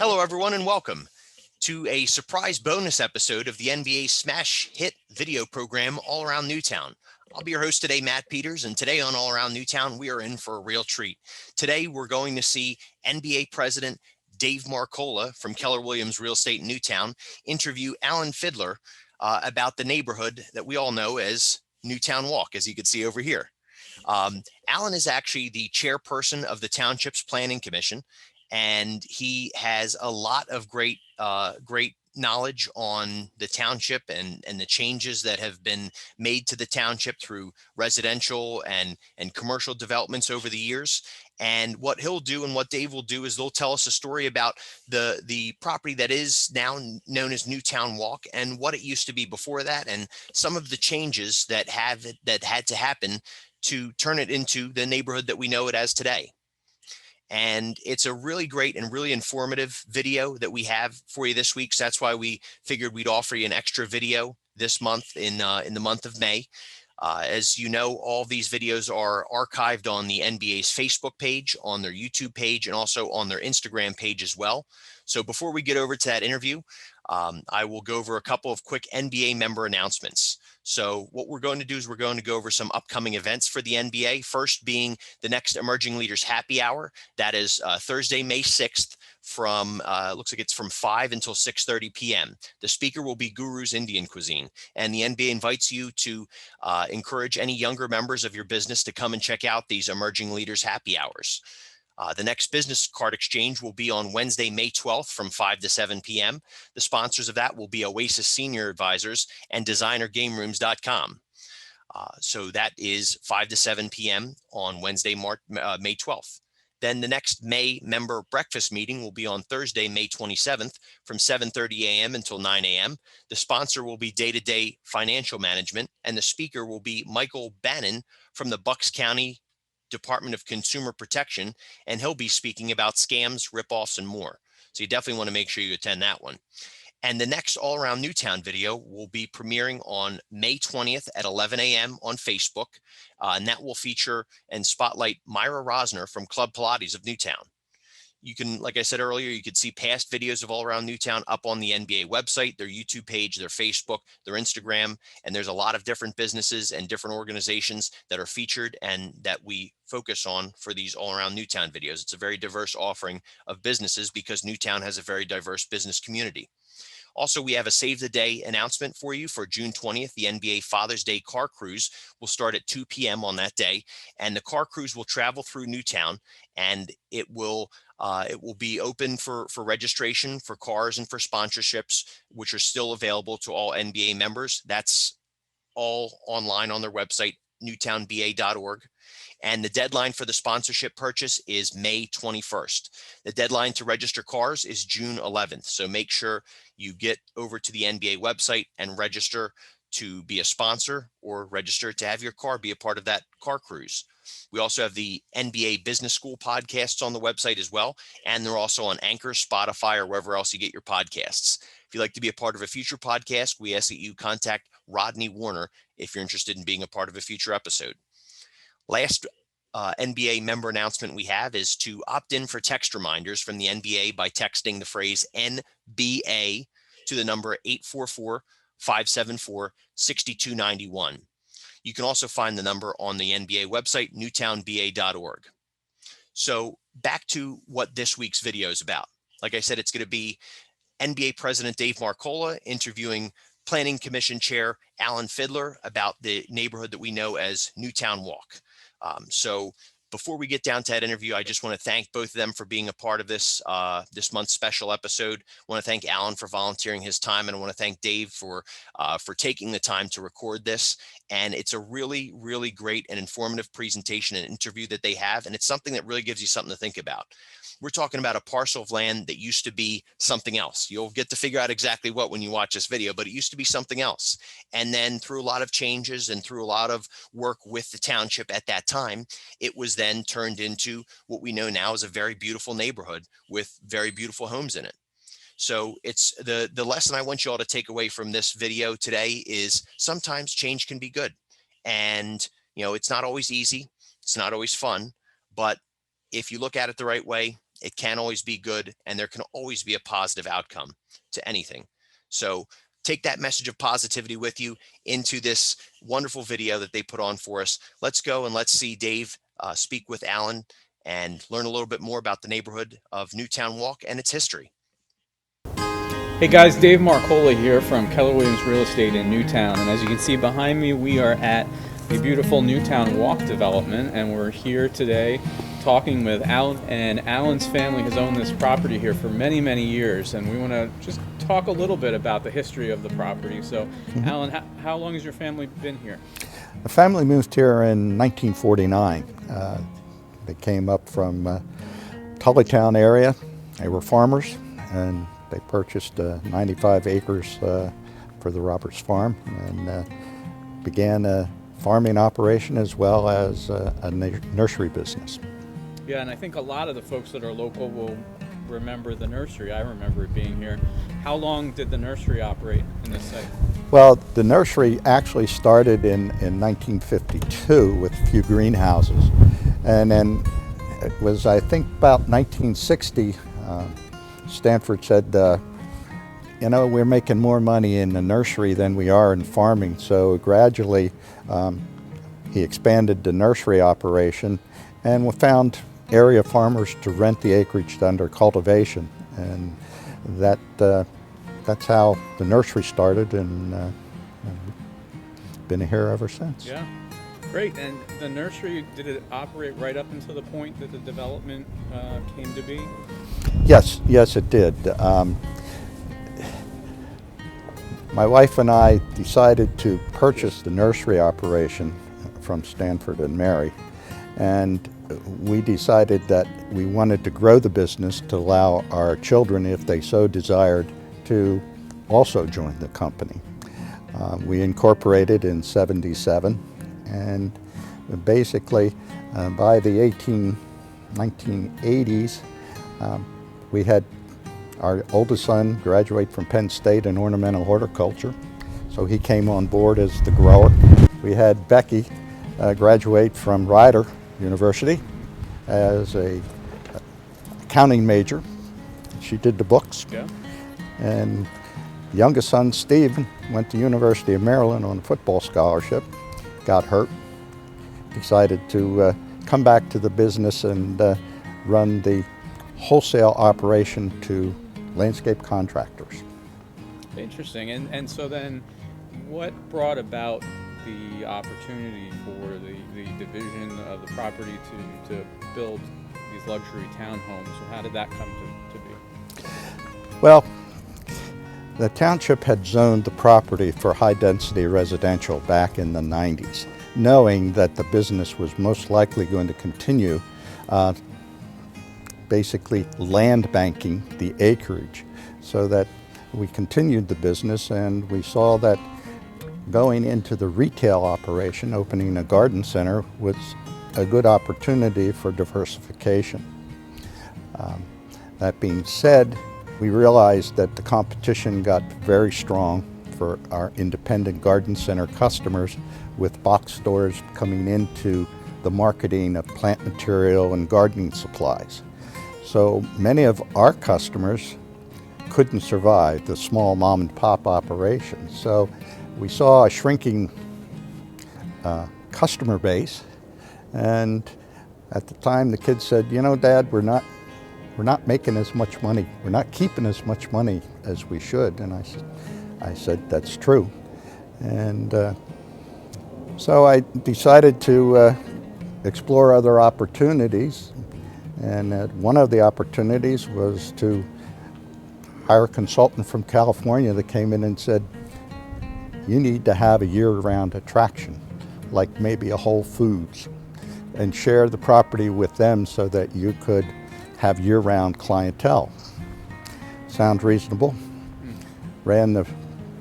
Hello, everyone, and welcome to a surprise bonus episode of the NBA Smash Hit video program, All Around Newtown. I'll be your host today, Matt Peters, and today on All Around Newtown, we are in for a real treat. Today, we're going to see NBA President Dave Marcolla from Keller Williams Real Estate in Newtown interview Allen Fidler about the neighborhood that we all know as Newtown Walk, as you can see over here. Allen is actually the chairperson of the Township's Planning Commission, and he has a lot of great knowledge on the township and the changes that have been made to the township through residential and commercial developments over the years. And what he'll do and what Dave will do is they'll tell us a story about the property that is now known as Newtown Walk and what it used to be before that, and some of the changes that had to happen to turn it into the neighborhood that we know it as today. And it's a really great and really informative video that we have for you this week. So that's why we figured we'd offer you an extra video this month in the month of May. As you know, all these videos are archived on the NBA's Facebook page, on their YouTube page, and also on their Instagram page as well. So before we get over to that interview, I will go over a couple of quick NBA member announcements. So what we're going to do is we're going to go over some upcoming events for the NBA, first being the next Emerging Leaders Happy Hour. That is Thursday, May 6th from, looks like it's from 5 until 6:30 p.m. The speaker will be Guru's Indian Cuisine, and the NBA invites you to encourage any younger members of your business to come and check out these Emerging Leaders Happy Hours. The next business card exchange will be on Wednesday, May 12th from 5 to 7 p.m. The sponsors of that will be Oasis Senior Advisors and DesignerGameRooms.com. So that is 5 to 7 p.m. on Wednesday, May 12th. Then the next May member breakfast meeting will be on Thursday, May 27th from 7:30 a.m. until 9 a.m. The sponsor will be Day-to-Day Financial Management, and the speaker will be Michael Bannon from the Bucks County Department of Consumer Protection, and he'll be speaking about scams, ripoffs, and more. So you definitely want to make sure you attend that one. And the next All Around Newtown video will be premiering on May 20th at 11 a.m. on Facebook, and that will feature and spotlight Myra Rosner from Club Pilates of Newtown. You can, like I said earlier, you could see past videos of All Around Newtown up on the NBA website, their YouTube page, their Facebook, their Instagram, and there's a lot of different businesses and different organizations that are featured and that we focus on for these All Around Newtown videos. It's a very diverse offering of businesses because Newtown has a very diverse business community. Also, we have a Save the Day announcement for you for June 20th. The NBA Father's Day Car Cruise will start at 2 p.m. on that day, and the car cruise will travel through Newtown, and it will be open for registration for cars and for sponsorships, which are still available to all NBA members. That's all online on their website, newtownba.org. And the deadline for the sponsorship purchase is May 21st. The deadline to register cars is June 11th. So make sure you get over to the NBA website and register to be a sponsor or register to have your car be a part of that car cruise. We also have the NBA Business School podcasts on the website as well. And they're also on Anchor, Spotify, or wherever else you get your podcasts. If you'd like to be a part of a future podcast, we ask that you contact Rodney Warner if you're interested in being a part of a future episode. Last NBA member announcement we have is to opt in for text reminders from the NBA by texting the phrase NBA to the number 844-574-6291. You can also find the number on the NBA website, newtownba.org. So back to what this week's video is about. Like I said, it's going to be NBA President Dave Marcolla interviewing Planning Commission Chair Allen Fidler about the neighborhood that we know as Newtown Walk. So before we get down to that interview, I just want to thank both of them for being a part of this month's special episode. I want to thank Allen for volunteering his time, and I want to thank Dave for taking the time to record this. And it's a really, really great and informative presentation and interview that they have, and it's something that really gives you something to think about. We're talking about a parcel of land that used to be something else. You'll get to figure out exactly what when you watch this video, but it used to be something else. And then through a lot of changes and through a lot of work with the township at that time, it was then turned into what we know now as a very beautiful neighborhood with very beautiful homes in it. So it's the lesson I want you all to take away from this video today is sometimes change can be good. And, it's not always easy. It's not always fun, but if you look at it the right way It can always be good, and there can always be a positive outcome to anything. So take that message of positivity with you into this wonderful video that they put on for us. Let's go and let's see Dave speak with Allen and learn a little bit more about the neighborhood of Newtown Walk and its history. Hey guys, Dave Marcolla here from Keller Williams Real Estate in Newtown, and as you can see behind me, we are at the beautiful Newtown Walk development, and we're here today talking with Allen. And Allen's family has owned this property here for many, many years, and we want to just talk a little bit about the history of the property. So, Allen, how long has your family been here? The family moved here in 1949. They came up from Tullytown area. They were farmers, and they purchased 95 acres for the Roberts Farm and began a farming operation as well as a nursery business. Yeah, and I think a lot of the folks that are local will remember the nursery. I remember it being here. How long did the nursery operate in this site? Well, the nursery actually started in 1952 with a few greenhouses. And then it was, I think, about 1960, Stanford said, you know, we're making more money in the nursery than we are in farming. So gradually he expanded the nursery operation, and we found area farmers to rent the acreage under cultivation. And that's how the nursery started, and been here ever since. Yeah, great. And the nursery, did it operate right up until the point that the development came to be? Yes, it did. My wife and I decided to purchase the nursery operation from Stanford and Mary, and we decided that we wanted to grow the business to allow our children, if they so desired, to also join the company. We incorporated in '77, and basically by the 1980s, we had our oldest son graduate from Penn State in ornamental horticulture, so he came on board as the grower. We had Becky graduate from Rider University as a accounting major. She did the books. Yeah. And youngest son, Steve, went to University of Maryland on a football scholarship, got hurt, decided to come back to the business and run the wholesale operation to landscape contractors. Interesting. And so then what brought about the opportunity for the division of the property to build these luxury townhomes? So how did that come to be? Well, the township had zoned the property for high-density residential back in the 90s, knowing that the business was most likely going to continue basically land banking the acreage, so that we continued the business, and we saw that going into the retail operation, opening a garden center, was a good opportunity for diversification. That being said, we realized that the competition got very strong for our independent garden center customers, with box stores coming into the marketing of plant material and gardening supplies. So many of our customers couldn't survive the small mom and pop operations. So we saw a shrinking customer base, and at the time the kids said, you know, Dad, we're not making as much money. We're not keeping as much money as we should. And I said, that's true. And so I decided to explore other opportunities. And one of the opportunities was to hire a consultant from California that came in and said, you need to have a year-round attraction, like maybe a Whole Foods, and share the property with them so that you could have year-round clientele. Sound reasonable? Ran the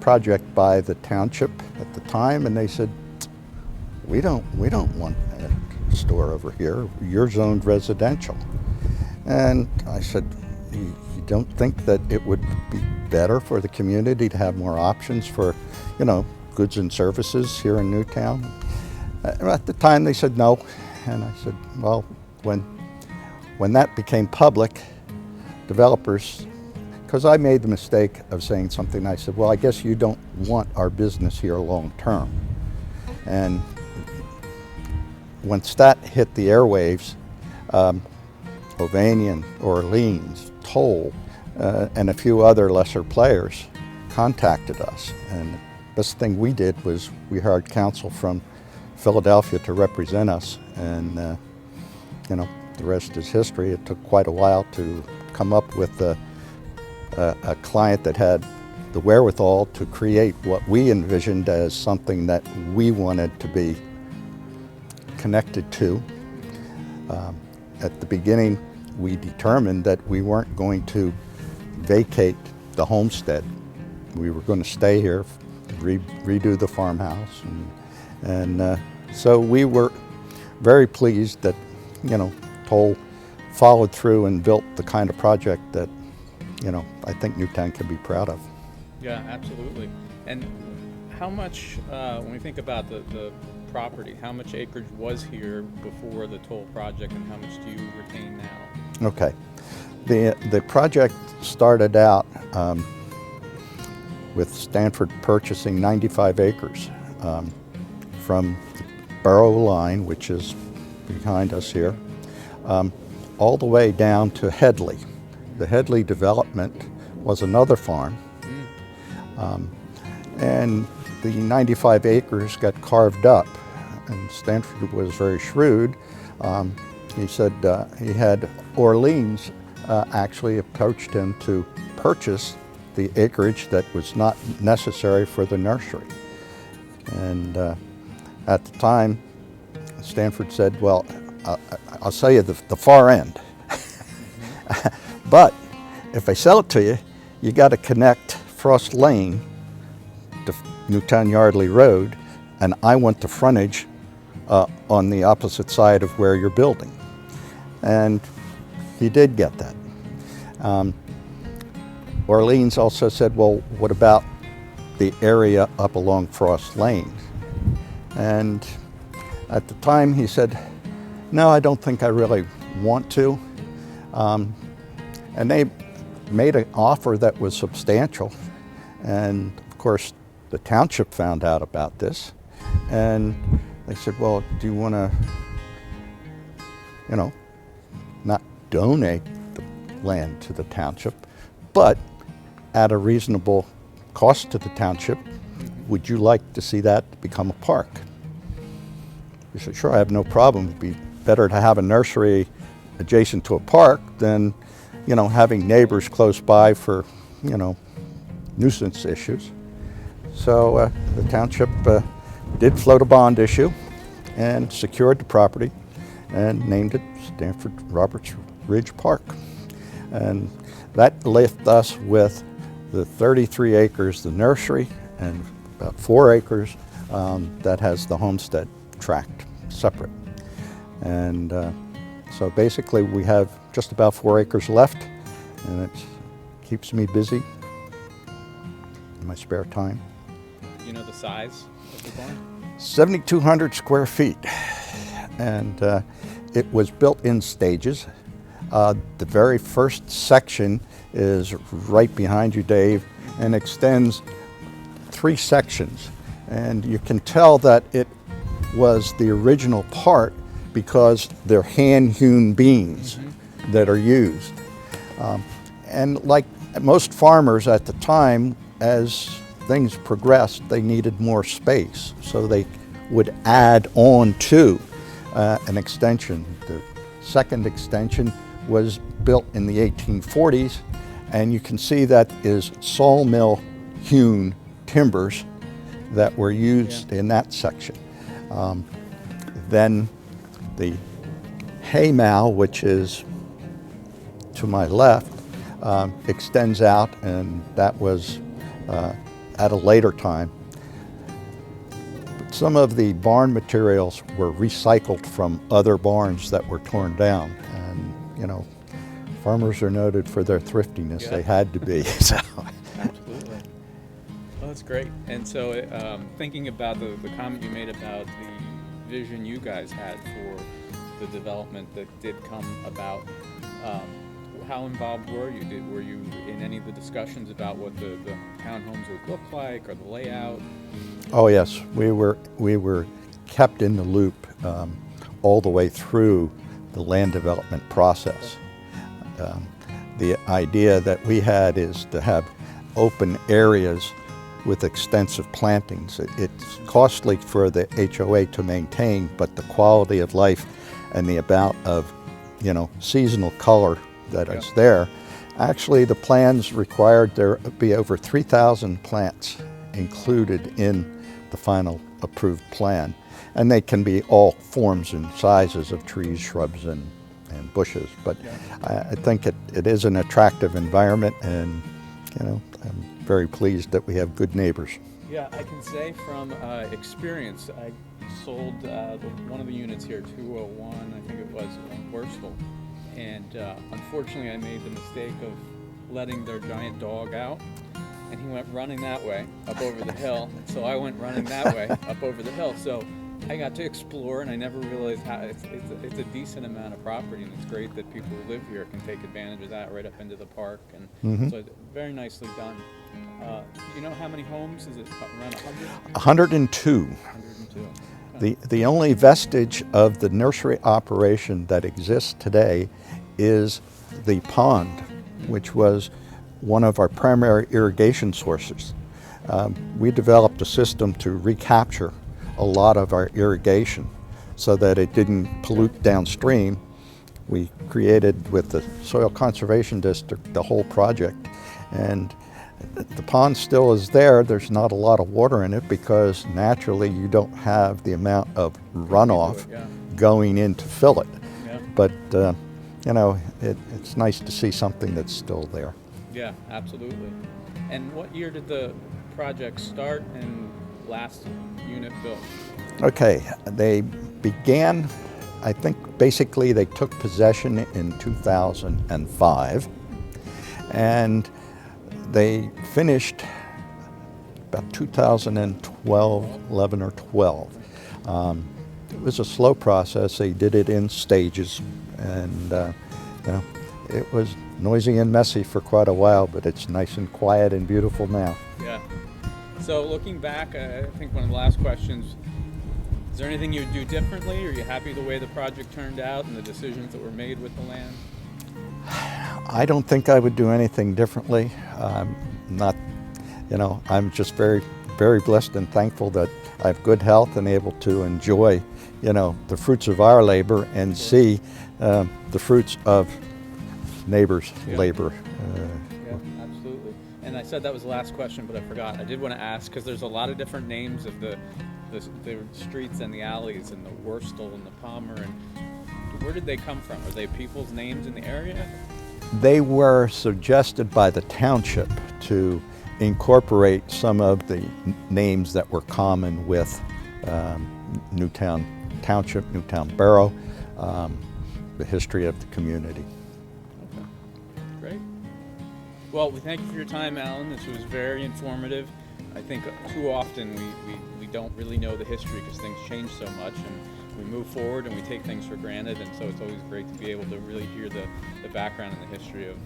project by the township at the time, and they said, we don't want a store over here. You're zoned residential. And I said, you don't think that it would be better for the community to have more options for, you know, goods and services here in Newtown? At the time they said no. And I said, well, when when that became public, developers, because I made the mistake of saying something, I said, well, I guess you don't want our business here long term. And once that hit the airwaves, Ovanian, Orleans, Toll, and a few other lesser players contacted us. And the best thing we did was we hired counsel from Philadelphia to represent us. And the rest is history. It took quite a while to come up with a client that had the wherewithal to create what we envisioned as something that we wanted to be connected to. At the beginning, we determined that we weren't going to vacate the homestead. We were going to stay here, redo the farmhouse, and so we were very pleased that Toll followed through and built the kind of project that I think Newtown can be proud of. Yeah, absolutely. And how much, when we think about the property, how much acreage was here before the Toll project, and how much do you retain now? Okay. The project started out with Stanford purchasing 95 acres from the Borough Line, which is behind us here, all the way down to Headley. The Headley development was another farm, and the 95 acres got carved up, and Stanford was very shrewd. He said he had Orleans actually approached him to purchase the acreage that was not necessary for the nursery. And at the time, Stanford said, well, I'll sell you the far end. But if I sell it to you, you got to connect Frost Lane to Newtown Yardley Road, and I want the frontage on the opposite side of where you're building. And he did get that. Orleans also said, well, what about the area up along Frost Lane? And at the time he said, no, I don't think I really want to. And they made an offer that was substantial. And of course, the township found out about this. And they said, well, do you want to, not donate the land to the township, but at a reasonable cost to the township, would you like to see that become a park? We said, sure, I have no problem. It'd be better to have a nursery adjacent to a park than, having neighbors close by for, nuisance issues. So the township did float a bond issue and secured the property and named it Stanford Roberts Ridge Park. And that left us with the 33 acres, the nursery, and about 4 acres that has the homestead tract separate. And so basically we have just about 4 acres left, and it keeps me busy in my spare time. You know the size of the barn? 7,200 square feet, and it was built in stages. The very first section is right behind you, Dave, and extends 3 sections. And you can tell that it was the original part because they're hand-hewn beams that are used. And like most farmers at the time, as things progressed, they needed more space, so they would add on to an extension. The second extension was built in the 1840s, and you can see that is sawmill hewn timbers that were used in that section. Then the hay mow, which is to my left, extends out, and that was at a later time. But some of the barn materials were recycled from other barns that were torn down, and farmers are noted for their thriftiness. Yeah. They had to be. So. Absolutely. Well, that's great. And so thinking about the comment you made about the vision you guys had for the development that did come about How involved were you? Were you in any of the discussions about what the townhomes would look like or the layout? Oh yes, we were kept in the loop all the way through the land development process. The idea that we had is to have open areas with extensive plantings. It's costly for the HOA to maintain, but the quality of life and the amount of, seasonal color that is there. Actually, the plans required there be over 3,000 plants included in the final approved plan. And they can be all forms and sizes of trees, shrubs, and bushes. But I think it is an attractive environment, and I'm very pleased that we have good neighbors. Yeah, I can say from experience, I sold one of the units here, 201, I think it was, in Worstel. And unfortunately, I made the mistake of letting their giant dog out, and he went running that way, up over the hill. So I went running that way, up over the hill. So I got to explore, and I never realized how it's a decent amount of property, and it's great that people who live here can take advantage of that right up into the park. And so it's very nicely done. You know how many homes? Is it around 100? 102. 102. The only vestige of the nursery operation that exists today is the pond, which was one of our primary irrigation sources. We developed a system to recapture a lot of our irrigation so that it didn't pollute downstream. We created, with the Soil Conservation District, the whole project, and the pond still is there. There's not a lot of water in it because naturally you don't have the amount of runoff going in to fill it. Yeah. But it's nice to see something that's still there. Yeah, absolutely. And what year did the project start and last unit built? Okay, they began, I think basically they took possession in 2005, and they finished about 2012, 11 or 12. It was a slow process. They did it in stages, and it was noisy and messy for quite a while, but it's nice and quiet and beautiful now. Yeah. So looking back, I think one of the last questions, is there anything you would do differently? Are you happy the way the project turned out and the decisions that were made with the land? I don't think I would do anything differently. I'm just very, very blessed and thankful that I have good health and able to enjoy, the fruits of our labor and see the fruits of neighbors' labor. Yeah, absolutely. And I said that was the last question, but I forgot. I did want to ask, because there's a lot of different names of the streets and the alleys and the Worstel and the Palmer, and where did they come from? Are they people's names in the area? They were suggested by the township to incorporate some of the names that were common with Newtown Township, Newtown Borough, the history of the community. Okay, great. Well, we thank you for your time, Allen. This was very informative. I think too often we don't really know the history because things change so much, and we move forward and we take things for granted, and so it's always great to be able to really hear the background and the history of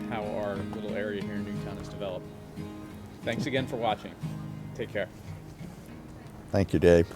how our little area here in Newtown is developed. Thanks again for watching. Take care. Thank you, Dave.